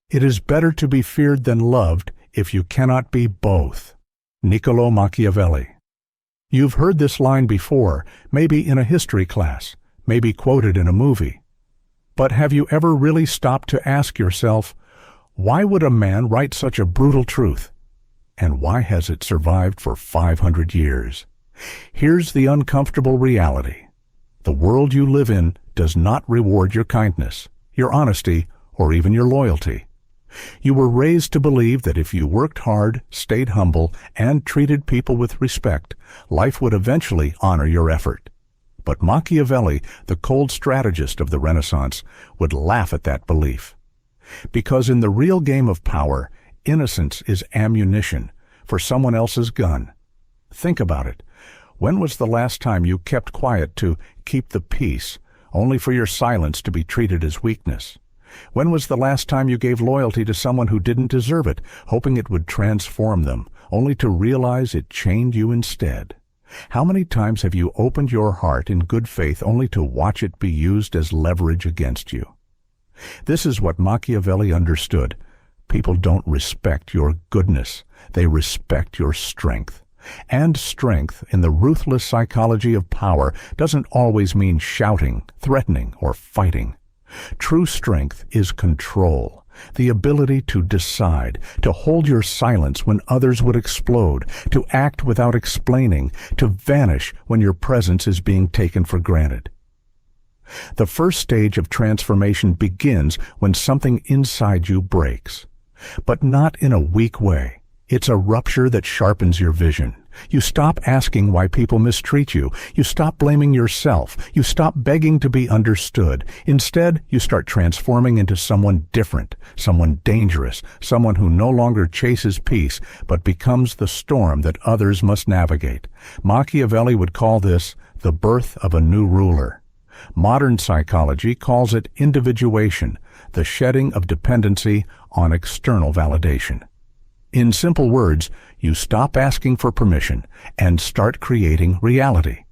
It is better to be feared than loved if you cannot be both. Niccolo Machiavelli. You've heard this line before, maybe in a history class, maybe quoted in a movie. But have you ever really stopped to ask yourself, why would a man write such a brutal truth? And why has it survived for 500 years? Here's the uncomfortable reality. The world you live in does not reward your kindness, your honesty, or even your loyalty. You were raised to believe that if you worked hard, stayed humble, and treated people with respect, life would eventually honor your effort. But Machiavelli, the cold strategist of the Renaissance, would laugh at that belief. Because in the real game of power, innocence is ammunition for someone else's gun. Think about it. When was the last time you kept quiet to keep the peace, only for your silence to be treated as weakness? When was the last time you gave loyalty to someone who didn't deserve it, hoping it would transform them, only to realize it chained you instead? How many times have you opened your heart in good faith only to watch it be used as leverage against you? This is what Machiavelli understood. People don't respect your goodness. They respect your strength. And strength, in the ruthless psychology of power, doesn't always mean shouting, threatening, or fighting. True strength is control, the ability to decide, to hold your silence when others would explode, to act without explaining, to vanish when your presence is being taken for granted. The first stage of transformation begins when something inside you breaks, but not in a weak way. It's a rupture that sharpens your vision. You stop asking why people mistreat you. You stop blaming yourself. You stop begging to be understood. Instead, you start transforming into someone different, someone dangerous, someone who no longer chases peace, but becomes the storm that others must navigate. Machiavelli would call this the birth of a new ruler. Modern psychology calls it individuation, the shedding of dependency on external validation. In simple words, you stop asking for permission and start creating reality.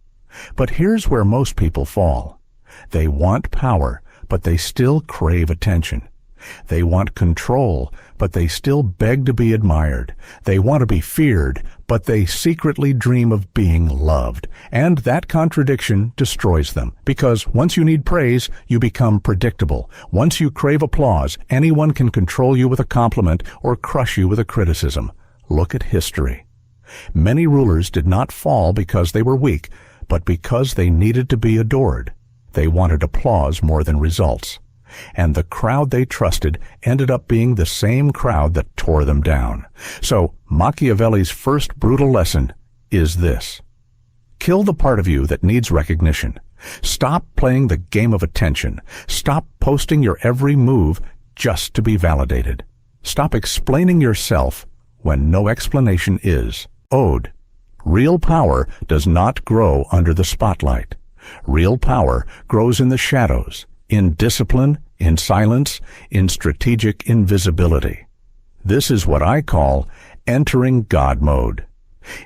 But here's where most people fall. They want power, but they still crave attention. They want control, but they still beg to be admired. They want to be feared, but they secretly dream of being loved. And that contradiction destroys them, because once you need praise, you become predictable. Once you crave applause, anyone can control you with a compliment or crush you with a criticism. Look at history. Many rulers did not fall because they were weak, but because they needed to be adored. They wanted applause more than results. And the crowd they trusted ended up being the same crowd that tore them down. So Machiavelli's first brutal lesson is this. Kill the part of you that needs recognition. Stop playing the game of attention. Stop posting your every move just to be validated. Stop explaining yourself when no explanation is owed. Real power does not grow under the spotlight. Real power grows in the shadows, in discipline, in silence, in strategic invisibility. This is what I call entering God mode.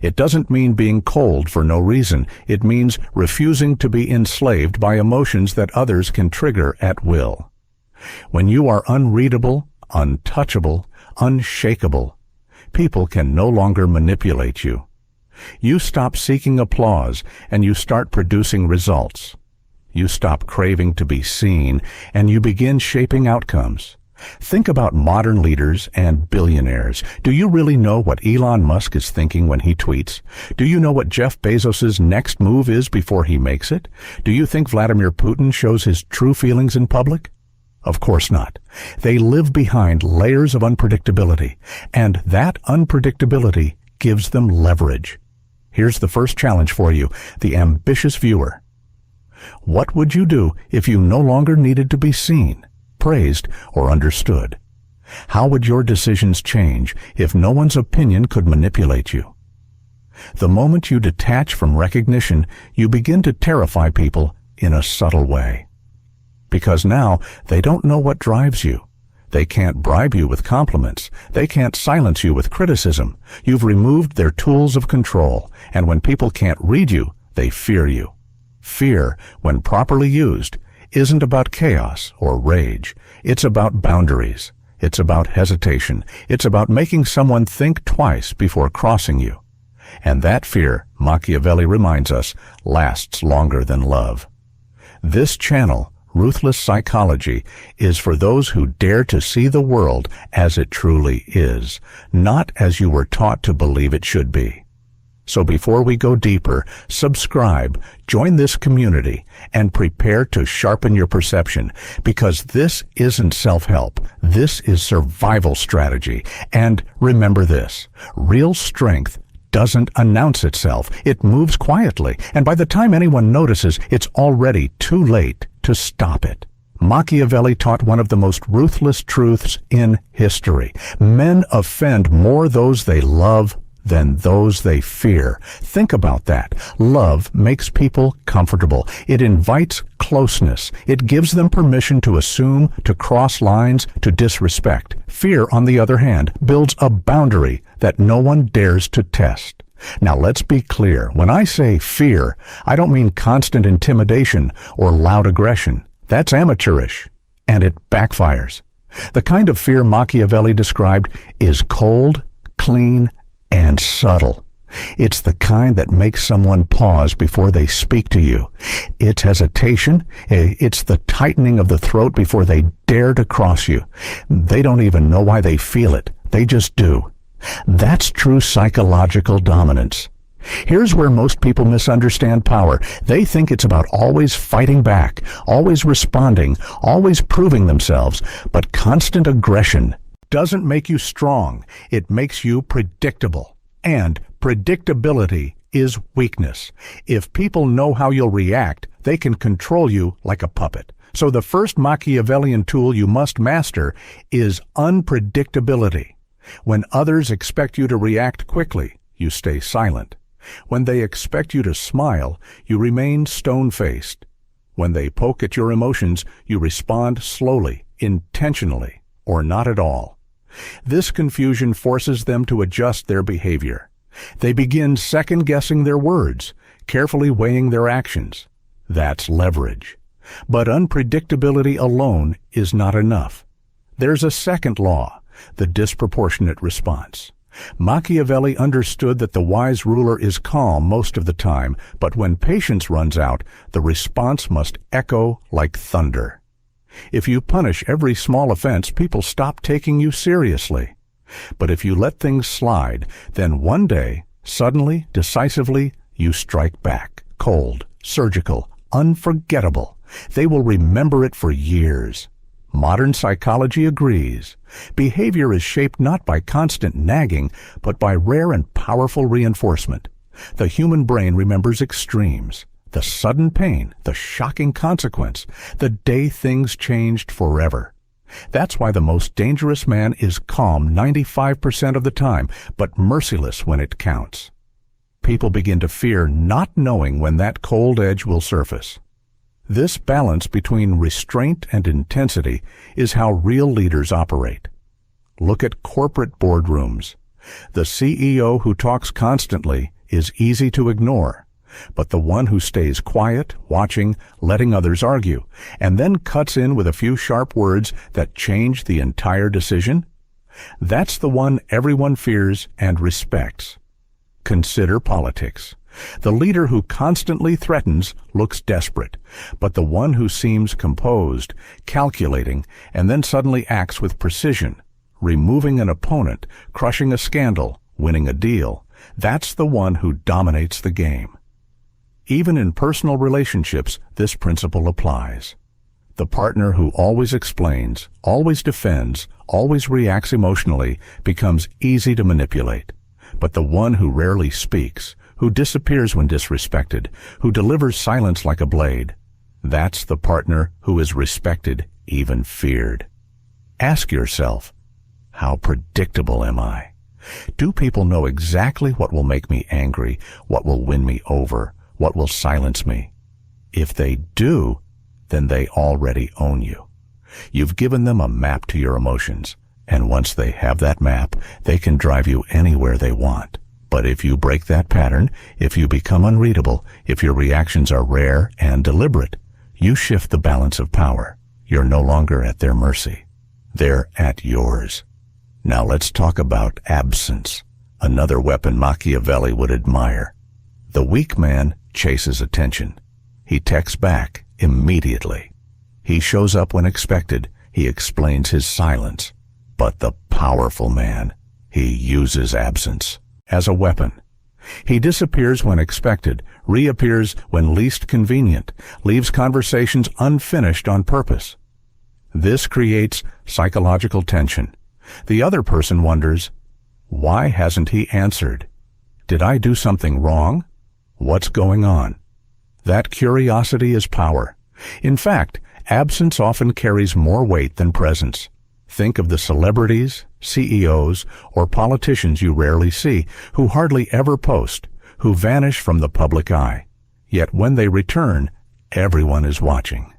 It doesn't mean being cold for no reason. It means refusing to be enslaved by emotions that others can trigger at will. When you are unreadable, untouchable, unshakable, people can no longer manipulate you. You stop seeking applause and you start producing results. You stop craving to be seen, and you begin shaping outcomes. Think about modern leaders and billionaires. Do you really know what Elon Musk is thinking when he tweets? Do you know what Jeff Bezos' next move is before he makes it? Do you think Vladimir Putin shows his true feelings in public? Of course not. They live behind layers of unpredictability, and that unpredictability gives them leverage. Here's the first challenge for you, the ambitious viewer. What would you do if you no longer needed to be seen, praised, or understood? How would your decisions change if no one's opinion could manipulate you? The moment you detach from recognition, you begin to terrify people in a subtle way. Because now they don't know what drives you. They can't bribe you with compliments. They can't silence you with criticism. You've removed their tools of control, and when people can't read you, they fear you. Fear, when properly used, isn't about chaos or rage. It's about boundaries. It's about hesitation. It's about making someone think twice before crossing you. And that fear, Machiavelli reminds us, lasts longer than love. This channel, Ruthless Psychology, is for those who dare to see the world as it truly is, not as you were taught to believe it should be. So before we go deeper, subscribe, join this community, and prepare to sharpen your perception, because this isn't self-help. This is survival strategy. And remember this, real strength doesn't announce itself. It moves quietly, and by the time anyone notices, it's already too late to stop it. Machiavelli taught one of the most ruthless truths in history. Men offend more those they love than those they fear. Think about that. Love makes people comfortable. It invites closeness. It gives them permission to assume, to cross lines, to disrespect. Fear, on the other hand, builds a boundary that no one dares to test. Now let's be clear. When I say fear, I don't mean constant intimidation or loud aggression. That's amateurish, and it backfires. The kind of fear Machiavelli described is cold, clean, and subtle. It's the kind that makes someone pause before they speak to you. It's hesitation. It's the tightening of the throat before they dare to cross you. They don't even know why they feel it. They just do. That's true psychological dominance. Here's where most people misunderstand power. They think it's about always fighting back, always responding, always proving themselves. But constant aggression doesn't make you strong. It makes you predictable. And predictability is weakness. If people know how you'll react, they can control you like a puppet. So the first Machiavellian tool you must master is unpredictability. When others expect you to react quickly, you stay silent. When they expect you to smile, you remain stone-faced. When they poke at your emotions, you respond slowly, intentionally, or not at all. This confusion forces them to adjust their behavior. They begin second-guessing their words, carefully weighing their actions. That's leverage. But unpredictability alone is not enough. There's a second law, the disproportionate response. Machiavelli understood that the wise ruler is calm most of the time, but when patience runs out, the response must echo like thunder. If you punish every small offense, people stop taking you seriously. But if you let things slide, then one day, suddenly, decisively, you strike back. Cold, surgical, unforgettable. They will remember it for years. Modern psychology agrees. Behavior is shaped not by constant nagging, but by rare and powerful reinforcement. The human brain remembers extremes. The sudden pain, the shocking consequence, the day things changed forever. That's why the most dangerous man is calm 95% of the time, but merciless when it counts. People begin to fear not knowing when that cold edge will surface. This balance between restraint and intensity is how real leaders operate. Look at corporate boardrooms. The CEO who talks constantly is easy to ignore. But the one who stays quiet, watching, letting others argue, and then cuts in with a few sharp words that change the entire decision, that's the one everyone fears and respects. Consider politics. The leader who constantly threatens looks desperate, but the one who seems composed, calculating, and then suddenly acts with precision, removing an opponent, crushing a scandal, winning a deal, that's the one who dominates the game. Even in personal relationships, this principle applies. The partner who always explains, always defends, always reacts emotionally becomes easy to manipulate. But the one who rarely speaks, who disappears when disrespected, who delivers silence like a blade, that's the partner who is respected, even feared. Ask yourself, how predictable am I? Do people know exactly what will make me angry, what will win me over, what will silence me? If they do, then they already own you. You've given them a map to your emotions, and once they have that map, they can drive you anywhere they want. But if you break that pattern, if you become unreadable, if your reactions are rare and deliberate, you shift the balance of power. You're no longer at their mercy. They're at yours. Now let's talk about absence, another weapon Machiavelli would admire. The weak man chases attention. He texts back immediately. He shows up when expected. He explains his silence. But the powerful man, he uses absence as a weapon. He disappears when expected, reappears when least convenient, leaves conversations unfinished on purpose. This creates psychological tension. The other person wonders, why hasn't he answered? Did I do something wrong? What's going on? That curiosity is power. In fact, absence often carries more weight than presence. Think of the celebrities, CEOs, or politicians you rarely see, who hardly ever post, who vanish from the public eye. Yet when they return, everyone is watching.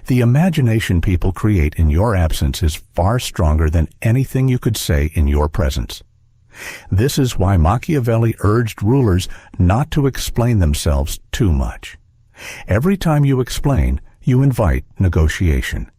The imagination people create in your absence is far stronger than anything you could say in your presence. This is why Machiavelli urged rulers not to explain themselves too much. Every time you explain, you invite negotiation.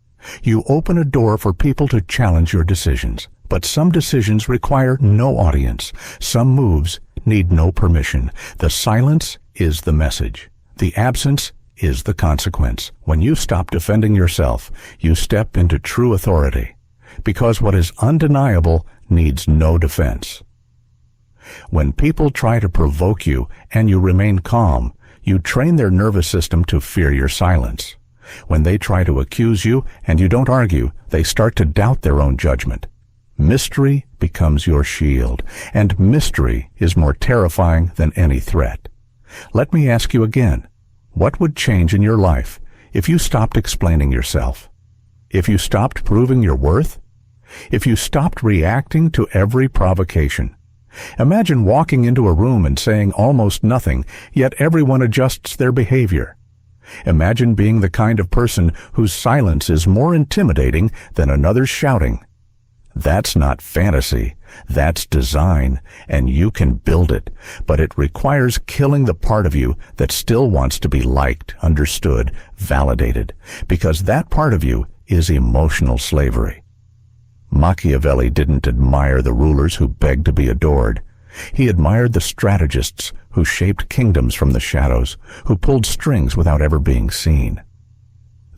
You open a door for people to challenge your decisions, but some decisions require no audience. Some moves need no permission. The silence is the message. The absence is the consequence. When you stop defending yourself, you step into true authority, because what is undeniable needs no defense. When people try to provoke you and you remain calm, you train their nervous system to fear your silence. When they try to accuse you and you don't argue, they start to doubt their own judgment. Mystery becomes your shield, and mystery is more terrifying than any threat. Let me ask you again, what would change in your life if you stopped explaining yourself? If you stopped proving your worth? If you stopped reacting to every provocation? Imagine walking into a room and saying almost nothing, yet everyone adjusts their behavior. Imagine being the kind of person whose silence is more intimidating than another's shouting. That's not fantasy, that's design, and you can build it, but it requires killing the part of you that still wants to be liked, understood, validated, because that part of you is emotional slavery. Machiavelli didn't admire the rulers who begged to be adored. He admired the strategists who shaped kingdoms from the shadows, who pulled strings without ever being seen.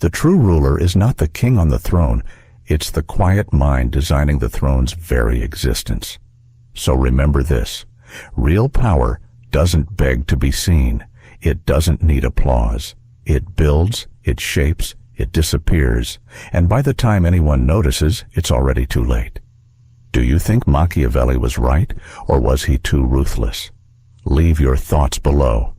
The true ruler is not the king on the throne, it's the quiet mind designing the throne's very existence. So remember this, real power doesn't beg to be seen. It doesn't need applause. It builds, it shapes, it disappears, and by the time anyone notices, it's already too late. Do you think Machiavelli was right, or was he too ruthless? Leave your thoughts below,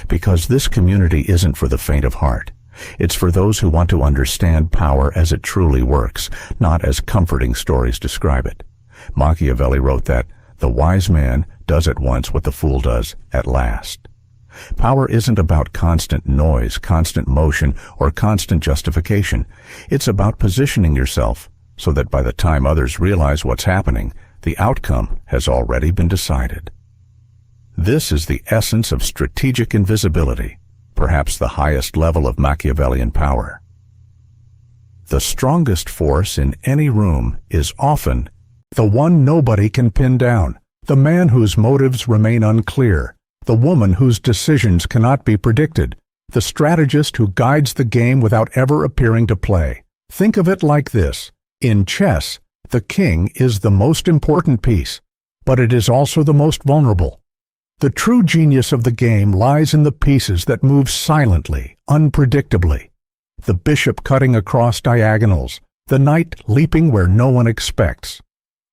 because this community isn't for the faint of heart. It's for those who want to understand power as it truly works, not as comforting stories describe it. Machiavelli wrote that, "The wise man does at once what the fool does at last." Power isn't about constant noise, constant motion, or constant justification. It's about positioning yourself so that by the time others realize what's happening, the outcome has already been decided. This is the essence of strategic invisibility, perhaps the highest level of Machiavellian power. The strongest force in any room is often the one nobody can pin down, the man whose motives remain unclear, the woman whose decisions cannot be predicted, the strategist who guides the game without ever appearing to play. Think of it like this. In chess, the king is the most important piece, but it is also the most vulnerable. The true genius of the game lies in the pieces that move silently, unpredictably. The bishop cutting across diagonals, the knight leaping where no one expects.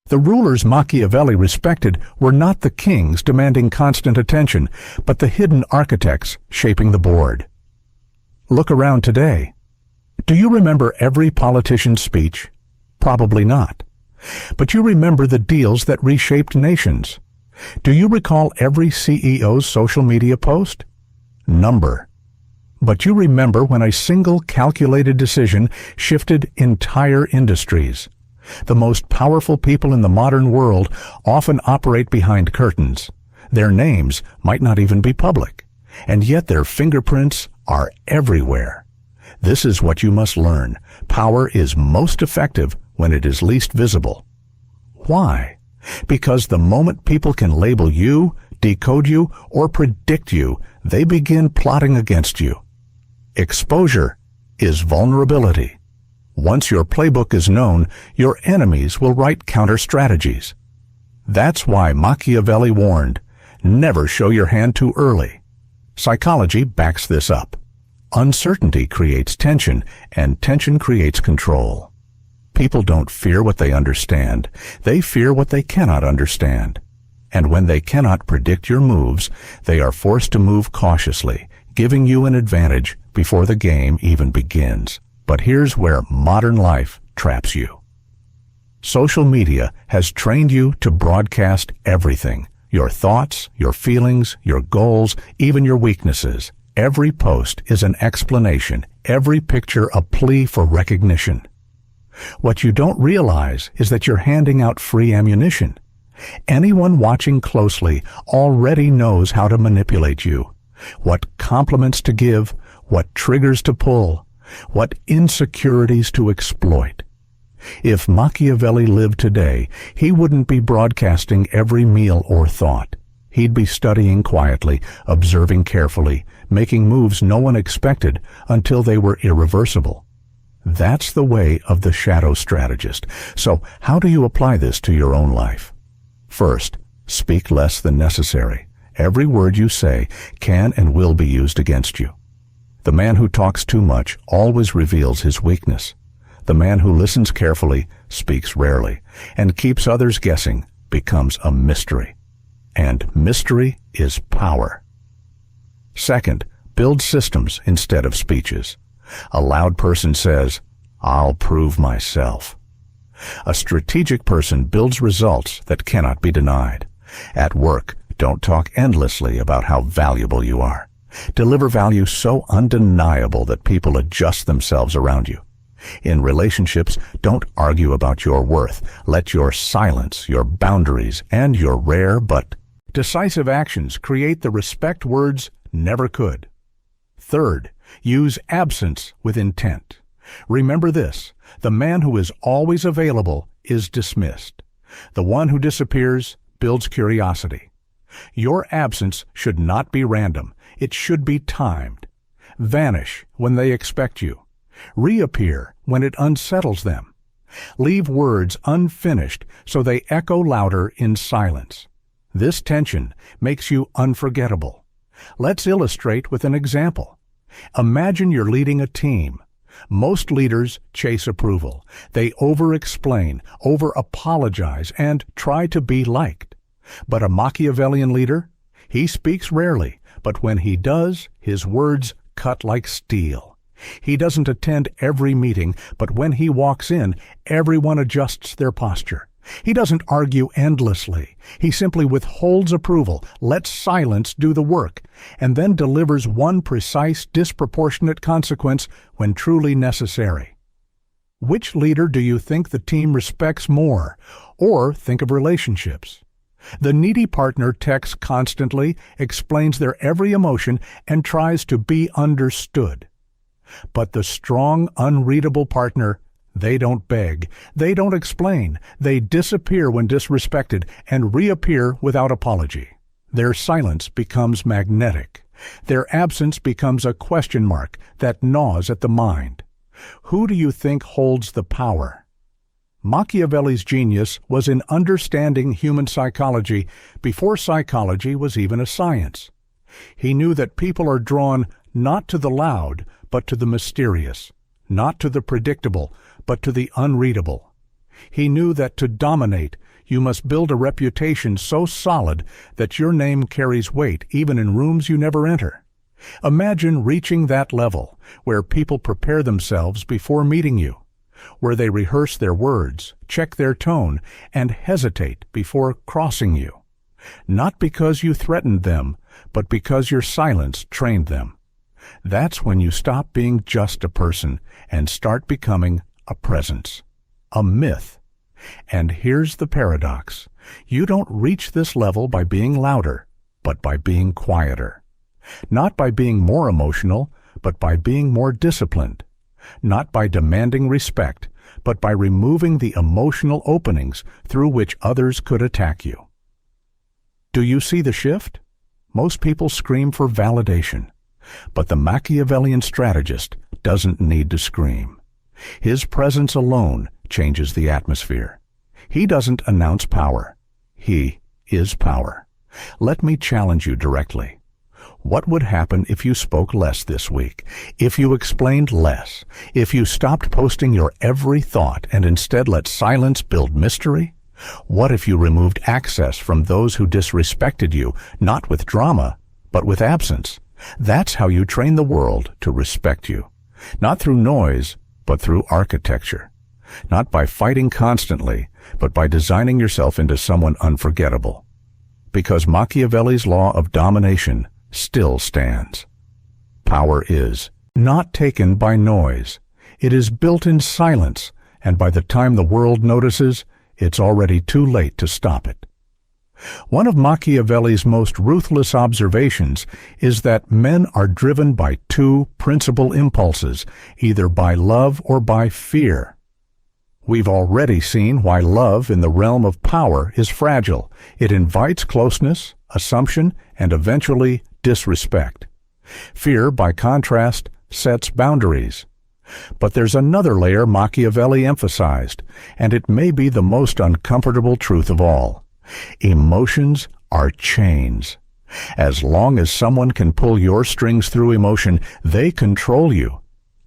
The rulers Machiavelli respected were not the kings demanding constant attention, but the hidden architects shaping the board. Look around today. Do you remember every politician's speech? Probably not. But you remember the deals that reshaped nations. Do you recall every CEO's social media post? Number. But you remember when a single calculated decision shifted entire industries. The most powerful people in the modern world often operate behind curtains. Their names might not even be public, and yet their fingerprints are everywhere. This is what you must learn. Power is most effective when it is least visible. Why? Because the moment people can label you, decode you, or predict you, they begin plotting against you. Exposure is vulnerability. Once your playbook is known, your enemies will write counter-strategies. That's why Machiavelli warned, never show your hand too early. Psychology backs this up. Uncertainty creates tension, and tension creates control. People don't fear what they understand. They fear what they cannot understand. And when they cannot predict your moves, they are forced to move cautiously, giving you an advantage before the game even begins. But here's where modern life traps you. Social media has trained you to broadcast everything. Your thoughts, your feelings, your goals, even your weaknesses. Every post is an explanation, every picture a plea for recognition. What you don't realize is that you're handing out free ammunition. Anyone watching closely already knows how to manipulate you, what compliments to give, what triggers to pull, what insecurities to exploit. If Machiavelli lived today, he wouldn't be broadcasting every meal or thought. He'd be studying quietly, observing carefully, making moves no one expected until they were irreversible. That's the way of the shadow strategist. So how do you apply this to your own life? First, speak less than necessary. Every word you say can and will be used against you. The man who talks too much always reveals his weakness. The man who listens carefully speaks rarely, and keeps others guessing becomes a mystery. And mystery is power. Second, build systems instead of speeches. A loud person says, "I'll prove myself." A strategic person builds results that cannot be denied. At work, don't talk endlessly about how valuable you are. Deliver value so undeniable that people adjust themselves around you. In relationships, don't argue about your worth. Let your silence, your boundaries, and your rare but decisive actions create the respect words never could. Third, use absence with intent. Remember this, the man who is always available is dismissed. The one who disappears builds curiosity. Your absence should not be random. It should be timed. Vanish when they expect you. Reappear when it unsettles them. Leave words unfinished so they echo louder in silence. This tension makes you unforgettable. Let's illustrate with an example. Imagine you're leading a team. Most leaders chase approval. They over-explain, over-apologize, and try to be liked. But a Machiavellian leader? He speaks rarely, but when he does, his words cut like steel. He doesn't attend every meeting, but when he walks in, everyone adjusts their posture. He doesn't argue endlessly. He simply withholds approval, lets silence do the work, and then delivers one precise, disproportionate consequence when truly necessary. Which leader do you think the team respects more? Or think of relationships. The needy partner texts constantly, explains their every emotion, and tries to be understood. But the strong, unreadable partner, they don't beg, they don't explain, they disappear when disrespected and reappear without apology. Their silence becomes magnetic. Their absence becomes a question mark that gnaws at the mind. Who do you think holds the power? Machiavelli's genius was in understanding human psychology before psychology was even a science. He knew that people are drawn not to the loud, but to the mysterious, not to the predictable, but to the unreadable. He knew that to dominate, you must build a reputation so solid that your name carries weight even in rooms you never enter. Imagine reaching that level, where people prepare themselves before meeting you, where they rehearse their words, check their tone, and hesitate before crossing you. Not because you threatened them, but because your silence trained them. That's when you stop being just a person and start becoming a presence, a myth. And here's the paradox. You don't reach this level by being louder, but by being quieter. Not by being more emotional, but by being more disciplined. Not by demanding respect, but by removing the emotional openings through which others could attack you. Do you see the shift? Most people scream for validation, but the Machiavellian strategist doesn't need to scream. His presence alone changes the atmosphere. He doesn't announce power. He is power. Let me challenge you directly. What would happen if you spoke less this week? If you explained less? If you stopped posting your every thought and instead let silence build mystery? What if you removed access from those who disrespected you, not with drama, but with absence? That's how you train the world to respect you. Not through noise, but through architecture. Not by fighting constantly, but by designing yourself into someone unforgettable. Because Machiavelli's law of domination still stands. Power is not taken by noise. It is built in silence, and by the time the world notices, it's already too late to stop it. One of Machiavelli's most ruthless observations is that men are driven by two principal impulses, either by love or by fear. We've already seen why love in the realm of power is fragile. It invites closeness, assumption, and eventually disrespect. Fear, by contrast, sets boundaries. But there's another layer Machiavelli emphasized, and it may be the most uncomfortable truth of all. Emotions are chains. As long as someone can pull your strings through emotion, they control you.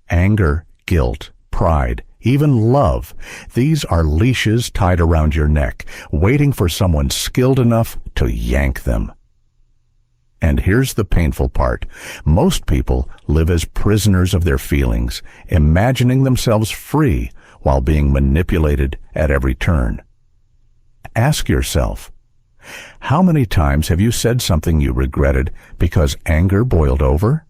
Anger, guilt, pride, even love, these are leashes tied around your neck, waiting for someone skilled enough to yank them. And here's the painful part. Most people live as prisoners of their feelings, imagining themselves free while being manipulated at every turn. Ask yourself, how many times have you said something you regretted because anger boiled over?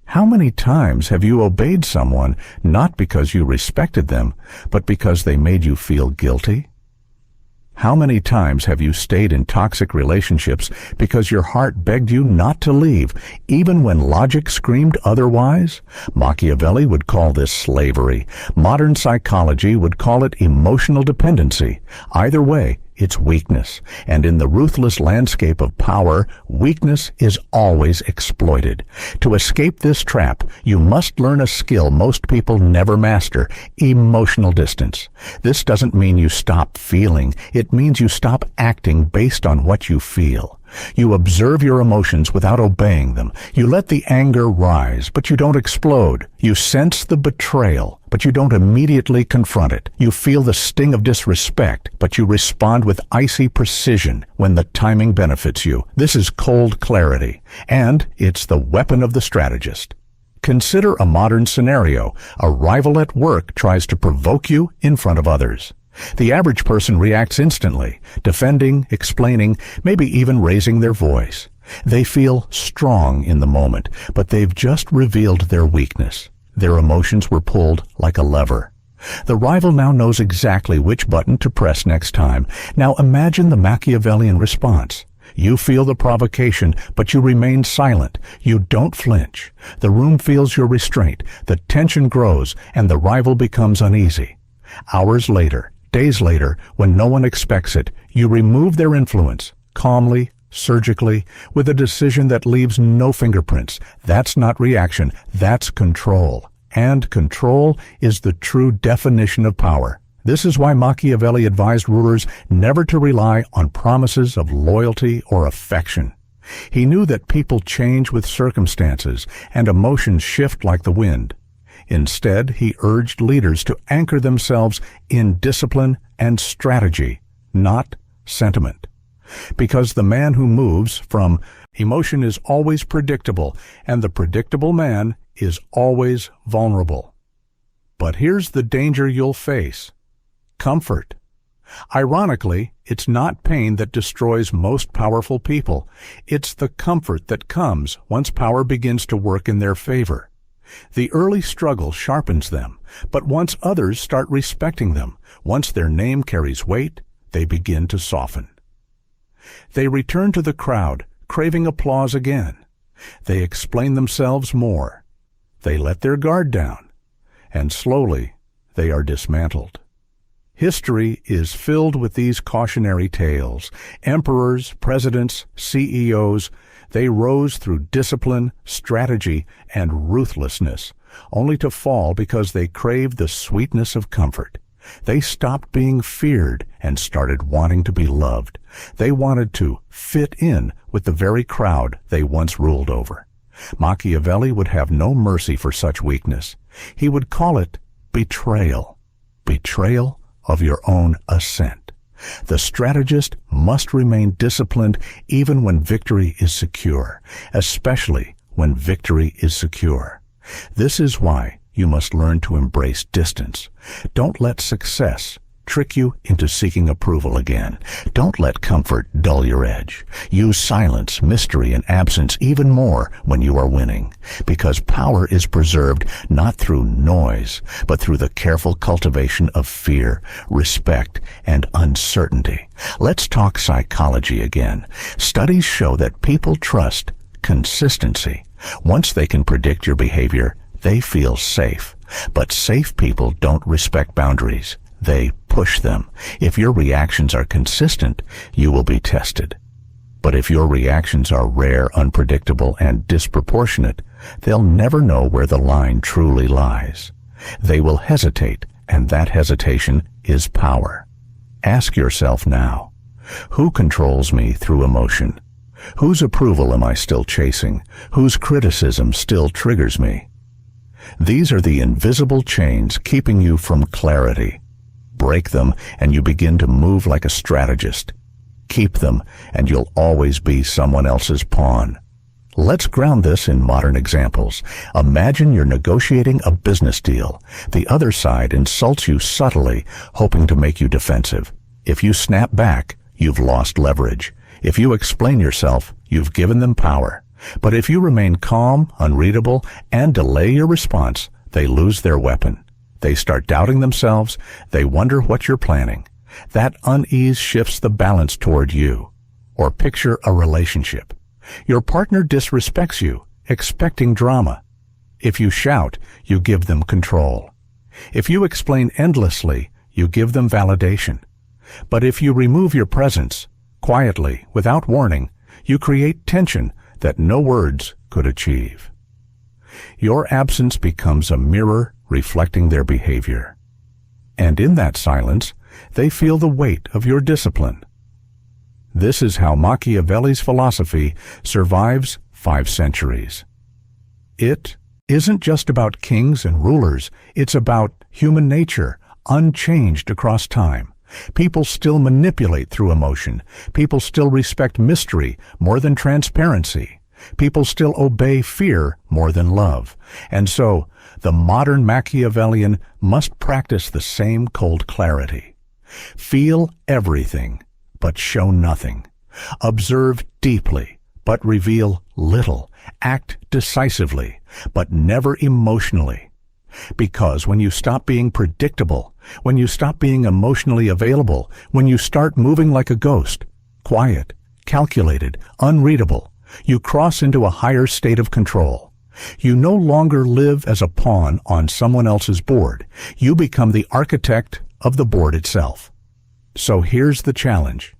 How many times have you obeyed someone not because you respected them, but because they made you feel guilty? How many times have you stayed in toxic relationships because your heart begged you not to leave, even when logic screamed otherwise? Machiavelli would call this slavery. Modern psychology would call it emotional dependency. Either way, it's weakness. And in the ruthless landscape of power, weakness is always exploited. To escape this trap, you must learn a skill most people never master: emotional distance. This doesn't mean you stop feeling. It means you stop acting based on what you feel. You observe your emotions without obeying them. You let the anger rise, but you don't explode. You sense the betrayal, but you don't immediately confront it. You feel the sting of disrespect, but you respond with icy precision when the timing benefits you. This is cold clarity, and it's the weapon of the strategist. Consider a modern scenario. A rival at work tries to provoke you in front of others. The average person reacts instantly, defending, explaining, maybe even raising their voice. They feel strong in the moment, but they've just revealed their weakness. Their emotions were pulled like a lever. The rival now knows exactly which button to press next time. Now imagine the Machiavellian response. You feel the provocation, but you remain silent. You don't flinch. The room feels your restraint. The tension grows, and the rival becomes uneasy. Hours later, days later, when no one expects it, you remove their influence, calmly, surgically, with a decision that leaves no fingerprints. That's not reaction, that's control. And control is the true definition of power. This is why Machiavelli advised rulers never to rely on promises of loyalty or affection. He knew that people change with circumstances, and emotions shift like the wind. Instead, he urged leaders to anchor themselves in discipline and strategy, not sentiment. Because the man who moves from emotion is always predictable, and the predictable man is always vulnerable. But here's the danger you'll face: comfort. Ironically, it's not pain that destroys most powerful people. It's the comfort that comes once power begins to work in their favor. The early struggle sharpens them, but once others start respecting them, once their name carries weight, they begin to soften. They return to the crowd, craving applause again. They explain themselves more. They let their guard down. And slowly, they are dismantled. History is filled with these cautionary tales. Emperors, presidents, CEOs, they rose through discipline, strategy, and ruthlessness, only to fall because they craved the sweetness of comfort. They stopped being feared and started wanting to be loved. They wanted to fit in with the very crowd they once ruled over. Machiavelli would have no mercy for such weakness. He would call it betrayal. Betrayal of your own ascent. The strategist must remain disciplined even when victory is secure, especially when victory is secure. This is why you must learn to embrace distance. Don't let success trick you into seeking approval again. Don't let comfort dull your edge. Use silence, mystery, and absence even more when you are winning, because power is preserved not through noise, but through the careful cultivation of fear, respect, and uncertainty. Let's talk psychology again. Studies show that people trust consistency. Once they can predict your behavior, they feel safe. But safe people don't respect boundaries. They push them. If your reactions are consistent, you will be tested. But if your reactions are rare, unpredictable, and disproportionate, they'll never know where the line truly lies. They will hesitate, and that hesitation is power. Ask yourself now, who controls me through emotion? Whose approval am I still chasing? Whose criticism still triggers me? These are the invisible chains keeping you from clarity. Break them, and you begin to move like a strategist. Keep them, and you'll always be someone else's pawn. Let's ground this in modern examples. Imagine you're negotiating a business deal. The other side insults you subtly, hoping to make you defensive. If you snap back, you've lost leverage. If you explain yourself, you've given them power. But if you remain calm, unreadable, and delay your response, they lose their weapon. They start doubting themselves. They wonder what you're planning. That unease shifts the balance toward you. Or picture a relationship. Your partner disrespects you, expecting drama. If you shout, you give them control. If you explain endlessly, you give them validation. But if you remove your presence, quietly, without warning, you create tension that no words could achieve. Your absence becomes a mirror reflecting their behavior. And in that silence, they feel the weight of your discipline. This is how Machiavelli's philosophy survives 5 centuries. It isn't just about kings and rulers, it's about human nature, unchanged across time. People still manipulate through emotion. People still respect mystery more than transparency. People still obey fear more than love. And so, the modern Machiavellian must practice the same cold clarity. Feel everything, but show nothing. Observe deeply, but reveal little. Act decisively, but never emotionally. Because when you stop being predictable, when you stop being emotionally available, when you start moving like a ghost, quiet, calculated, unreadable, you cross into a higher state of control. You no longer live as a pawn on someone else's board. You become the architect of the board itself. So here's the challenge.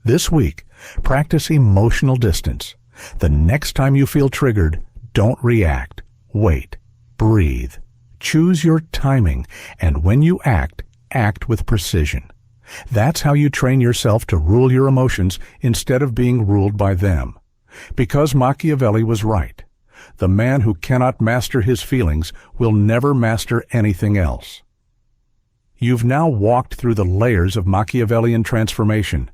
This week, practice emotional distance. The next time you feel triggered, don't react. Wait. Breathe. Choose your timing, and when you act, act with precision. That's how you train yourself to rule your emotions instead of being ruled by them. Because Machiavelli was right. The man who cannot master his feelings will never master anything else. You've now walked through the layers of Machiavellian transformation,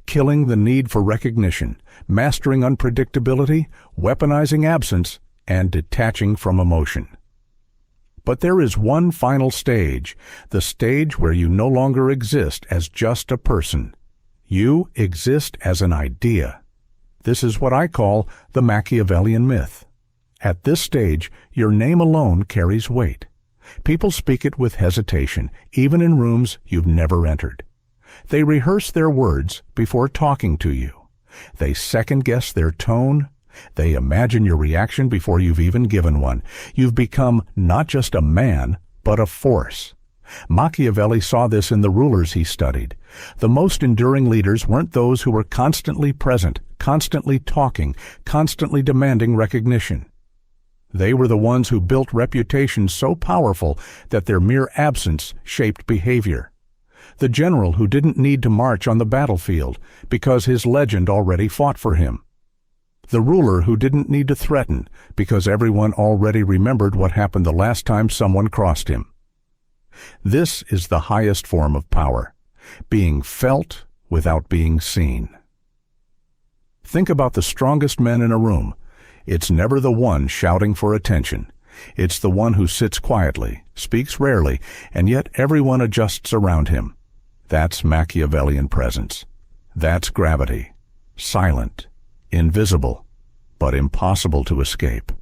killing the need for recognition, mastering unpredictability, weaponizing absence, and detaching from emotion. But there is one final stage, the stage where you no longer exist as just a person. You exist as an idea. This is what I call the Machiavellian myth. At this stage, your name alone carries weight. People speak it with hesitation, even in rooms you've never entered. They rehearse their words before talking to you. They second-guess their tone. They imagine your reaction before you've even given one. You've become not just a man, but a force. Machiavelli saw this in the rulers he studied. The most enduring leaders weren't those who were constantly present, constantly talking, constantly demanding recognition. They were the ones who built reputations so powerful that their mere absence shaped behavior. The general who didn't need to march on the battlefield because his legend already fought for him. The ruler who didn't need to threaten because everyone already remembered what happened the last time someone crossed him. This is the highest form of power, being felt without being seen. Think about the strongest men in a room. It's never the one shouting for attention. It's the one who sits quietly, speaks rarely, and yet everyone adjusts around him. That's Machiavellian presence. That's gravity. Silent, invisible, but impossible to escape.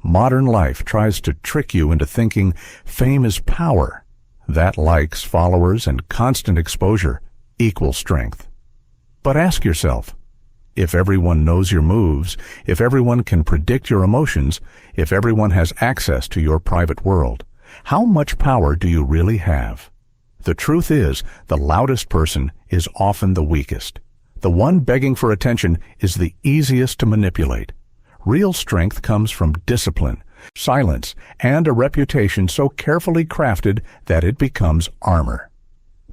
Modern life tries to trick you into thinking fame is power. That likes, followers, and constant exposure equal strength. But ask yourself, if everyone knows your moves, if everyone can predict your emotions, if everyone has access to your private world, how much power do you really have? The truth is, the loudest person is often the weakest. The one begging for attention is the easiest to manipulate. Real strength comes from discipline, silence, and a reputation so carefully crafted that it becomes armor.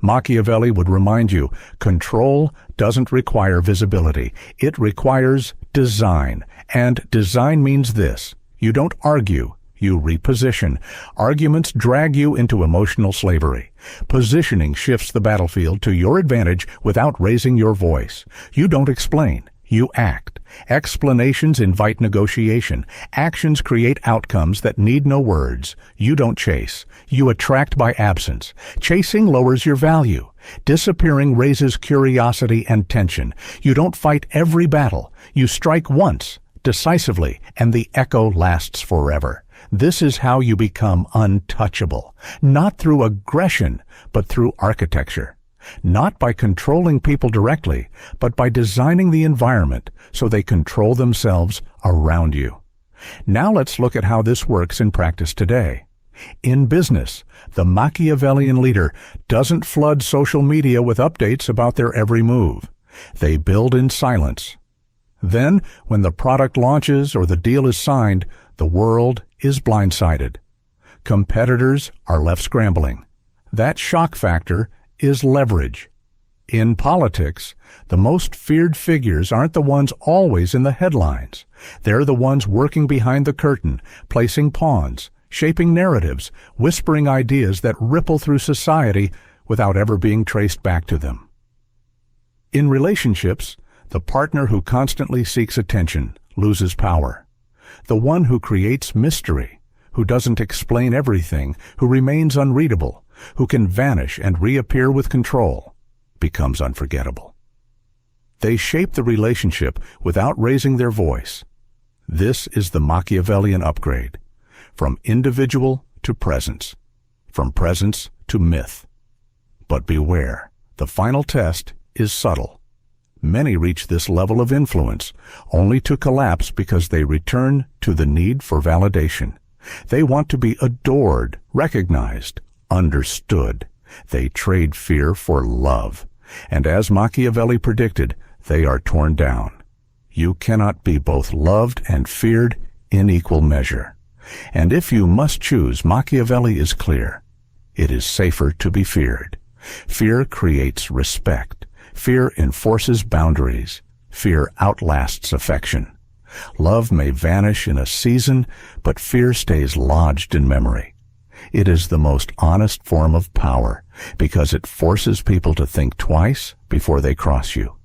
Machiavelli would remind you, control doesn't require visibility. It requires design. And design means this: you don't argue, you reposition. Arguments drag you into emotional slavery. Positioning shifts the battlefield to your advantage without raising your voice. You don't explain, you act. Explanations invite negotiation. Actions create outcomes that need no words. You don't chase. You attract by absence. Chasing lowers your value. Disappearing raises curiosity and tension. You don't fight every battle. You strike once, decisively, and the echo lasts forever. This is how you become untouchable, not through aggression, but through architecture. Not by controlling people directly, but by designing the environment so they control themselves around you. Now let's look at how this works in practice today. In business, the Machiavellian leader doesn't flood social media with updates about their every move. They build in silence. Then, when the product launches or the deal is signed, the world is blindsided. Competitors are left scrambling. That shock factor is leverage. In politics, the most feared figures aren't the ones always in the headlines. They're the ones working behind the curtain, placing pawns, shaping narratives, whispering ideas that ripple through society without ever being traced back to them. In relationships, the partner who constantly seeks attention loses power. The one who creates mystery, who doesn't explain everything, who remains unreadable, who can vanish and reappear with control, becomes unforgettable. They shape the relationship without raising their voice. This is the Machiavellian upgrade, from individual to presence, from presence to myth. But beware, the final test is subtle. Many reach this level of influence only to collapse because they return to the need for validation. They want to be adored, recognized, understood. They trade fear for love. And as Machiavelli predicted, they are torn down. You cannot be both loved and feared in equal measure. And if you must choose, Machiavelli is clear. It is safer to be feared. Fear creates respect. Fear enforces boundaries. Fear outlasts affection. Love may vanish in a season, but fear stays lodged in memory. It is the most honest form of power because it forces people to think twice before they cross you.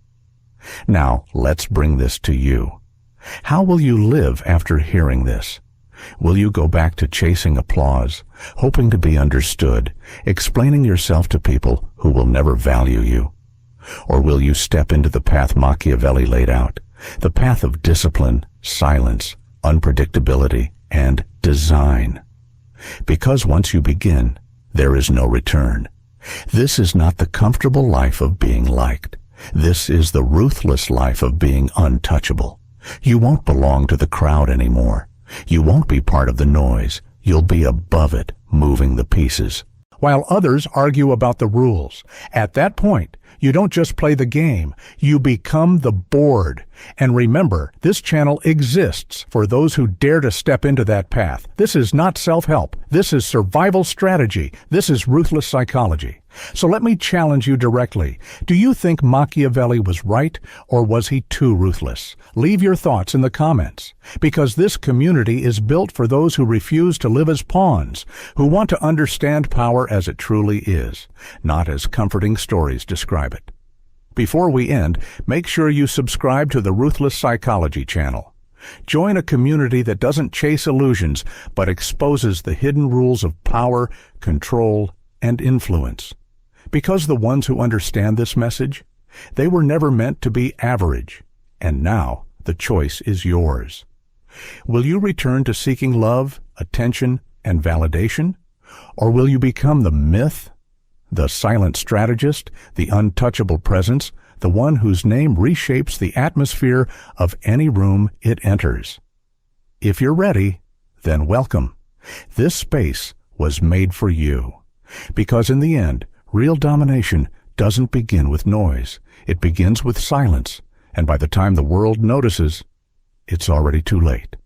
Now, let's bring this to you. How will you live after hearing this? Will you go back to chasing applause, hoping to be understood, explaining yourself to people who will never value you? Or will you step into the path Machiavelli laid out, the path of discipline, silence, unpredictability, and design? Because once you begin, there is no return. This is not the comfortable life of being liked. This is the ruthless life of being untouchable. You won't belong to the crowd anymore. You won't be part of the noise. You'll be above it, moving the pieces. while others argue about the rules. At that point, you don't just play the game, you become the board. And remember, this channel exists for those who dare to step into that path. This is not self-help. This is survival strategy. This is ruthless psychology. So let me challenge you directly. Do you think Machiavelli was right, or was he too ruthless? Leave your thoughts in the comments, because this community is built for those who refuse to live as pawns, who want to understand power as it truly is, not as comforting stories describe it. Before we end, make sure you subscribe to the Ruthless Psychology channel. Join a community that doesn't chase illusions, but exposes the hidden rules of power, control, and influence. Because the ones who understand this message, they were never meant to be average, and now the choice is yours. Will you return to seeking love, attention, and validation? Or will you become the myth, the silent strategist, the untouchable presence, the one whose name reshapes the atmosphere of any room it enters? If you're ready, then welcome. This space was made for you. Because in the end, real domination doesn't begin with noise. It begins with silence, and by the time the world notices, it's already too late.